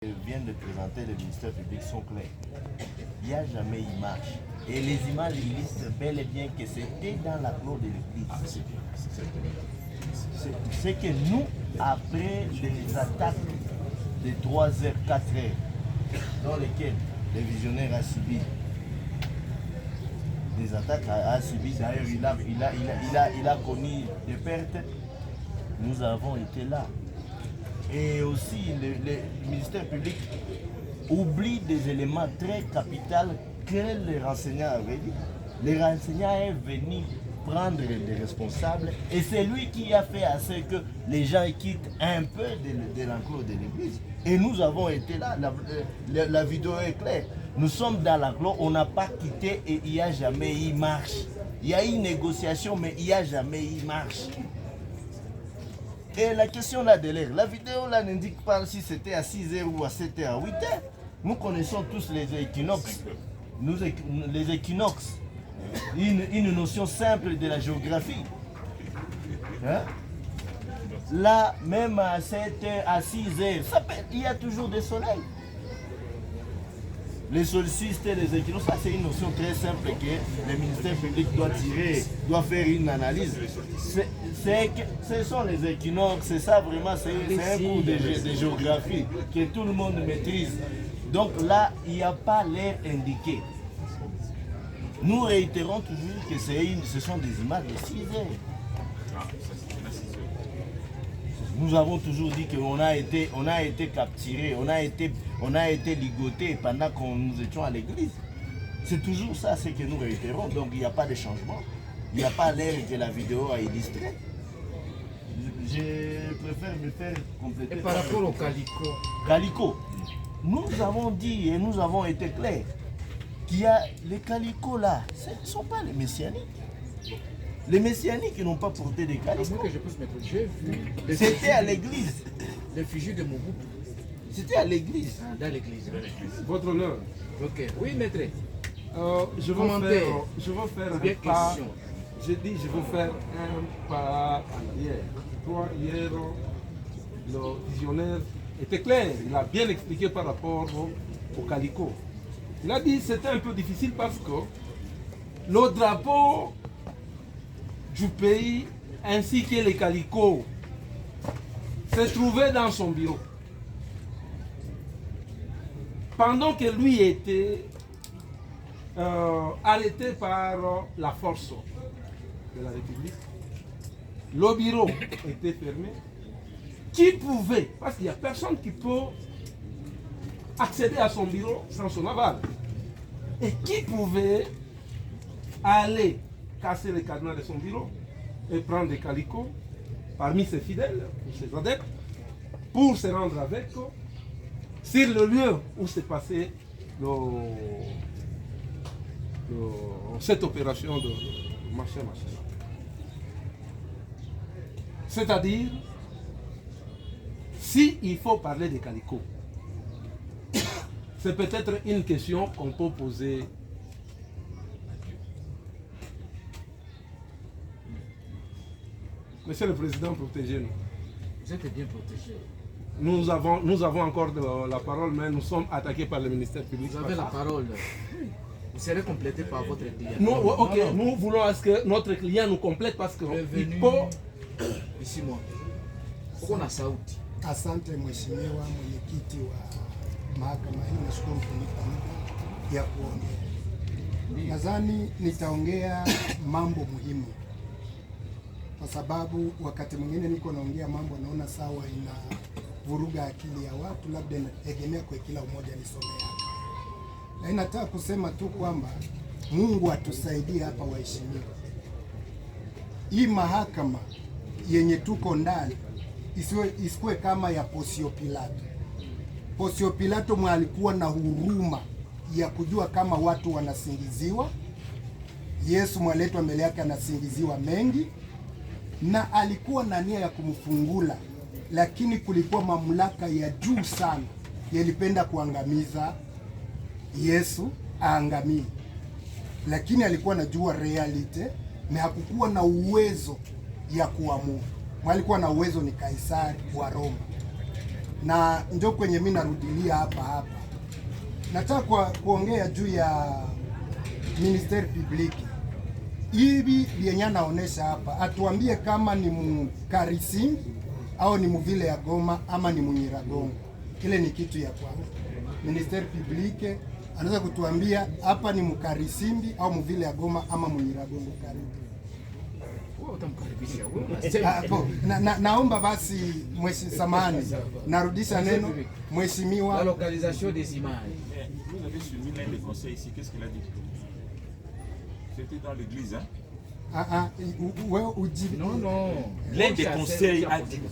Vient de présenter le ministère public sont clairs. Il n'y a jamais eu marche. Et les images illustrent bel et bien que c'était dans la cour de l'église. C'est que nous, après les attaques de 3 heures, 4 heures, dans lesquelles le visionnaire a subi des attaques, a subi, d'ailleurs il a connu des pertes, nous avons été là. Et aussi, le ministère public oublie des éléments très capitaux que les renseignants avaient dit. Les renseignants est venu prendre les responsables et c'est lui qui a fait à ce que les gens quittent un peu de l'enclos de l'église. Et nous avons été là, la vidéo est claire. Nous sommes dans l'enclos, on n'a pas quitté et il n'y a jamais eu marche. Il y a eu une négociation, mais il n'y a jamais eu marche. Et la question là de l'air, la vidéo là n'indique pas si c'était à 6h ou à 7h, à 8h. Nous connaissons tous les équinoxes. Les équinoxes, une notion simple de la géographie. Hein? Là, même à 7h, à 6h, il y a toujours des soleils. Les solstices et les équinoxes, c'est une notion très simple que le ministère public doit tirer, doit faire une analyse. Ce sont les équinoxes, c'est ça vraiment, c'est un cours de géographie que tout le monde maîtrise. Donc là, il n'y a pas l'air indiqué. Nous réitérons toujours que ce sont des images de 6 heures. Nous avons toujours dit qu'on a été capturés, on a été ligotés pendant que nous étions à l'église. C'est toujours ça, ce que nous réitérons. Donc il n'y a pas de changement. Il n'y a pas l'air que la vidéo a illustré. Je préfère me faire compléter. Et par rapport au Calico Calico, nous avons dit et nous avons été clairs qu'il y a les Calicots là, ce ne sont pas les messianiques. Les messianiques qui n'ont pas porté des calicots. Que je puisse mettre, j'ai vu. C'était à l'église. L'effigie de Mobutu. C'était à l'église. Ah, dans l'église. Votre honneur. Ok. Oui, maître. Je veux faire un pas. J'ai dit, je veux faire un pas en arrière. Toi, hier, le visionnaire était clair. Il a bien expliqué par rapport au Calico. Il a dit que c'était un peu difficile parce que le drapeau du pays ainsi que les calicots se trouvaient dans son bureau. Pendant que lui était arrêté par la force de la République, le bureau était fermé. Qui pouvait, parce qu'il n'y a personne qui peut accéder à son bureau sans son aval, et qui pouvait aller casser les cadenas de son bureau et prendre des calicots parmi ses fidèles ou ses adeptes pour se rendre avec eux sur le lieu où s'est passée cette opération de machin. C'est-à-dire, s'il faut parler des calicots, c'est peut-être une question qu'on peut poser. Monsieur le Président, protégez-nous. Vous êtes bien protégé. Nous avons encore la parole, mais nous sommes attaqués par le ministère public. Vous avez la parole. Vous serez complété par votre client. Nous voulons à ce que notre client nous complète parce qu'il faut... Ici, moi. Uko na sauti. Asante mheshimiwa mwenyekiti wa mahakama hii, nashukuru kunipa muda ya kuongea. Nadhani nitaongea mambo muhimu kwa sababu wakati mwingine niko naongea mambo naona sawa ina vuruga akili ya watu, labda inategemea kwa kila mmoja nisome yake. Na nataka kusema tu kwamba Mungu atusaidie hapa waheshimiwa. Hii mahakama yenye tuko ndani isikuwe kama ya Poncio Pilato. Poncio Pilato mwalikuwa na huruma ya kujua kama watu wanasingiziwa. Yesu mwaletwa mbele yake anasingiziwa mengi, na alikuwa na nia ya kumfungula, lakini kulikuwa mamlaka ya juu sana yalipenda kuangamiza Yesu aangamie. Lakini alikuwa anajua reality na hakukuwa na uwezo ya kuamua. Alikuwa na uwezo ni Kaisari wa Roma. na ndio kwenye mimi narudilia hapa. Nataka kuongea juu ya ministeri publiki. Hivi vyenye anaonesha hapa, atuambie kama ni Mukarisi au ni muvile ya Goma ama ni Munyiragongo. Ile ni kitu ya kwanza. Ministeri publiki anaweza kutuambia hapa ni Mukarisimbi au muvile ya Goma ama Munyiragongo. Karibu. Naomba basi samahani, narudisha neno mheshimiwa. La localisation des images. Vous avez suivi l'un des conseils ici, qu'est-ce qu'il a dit? C'était dans l'église, hein? Ouais, ujibu. Non. L'un des conseils a dit,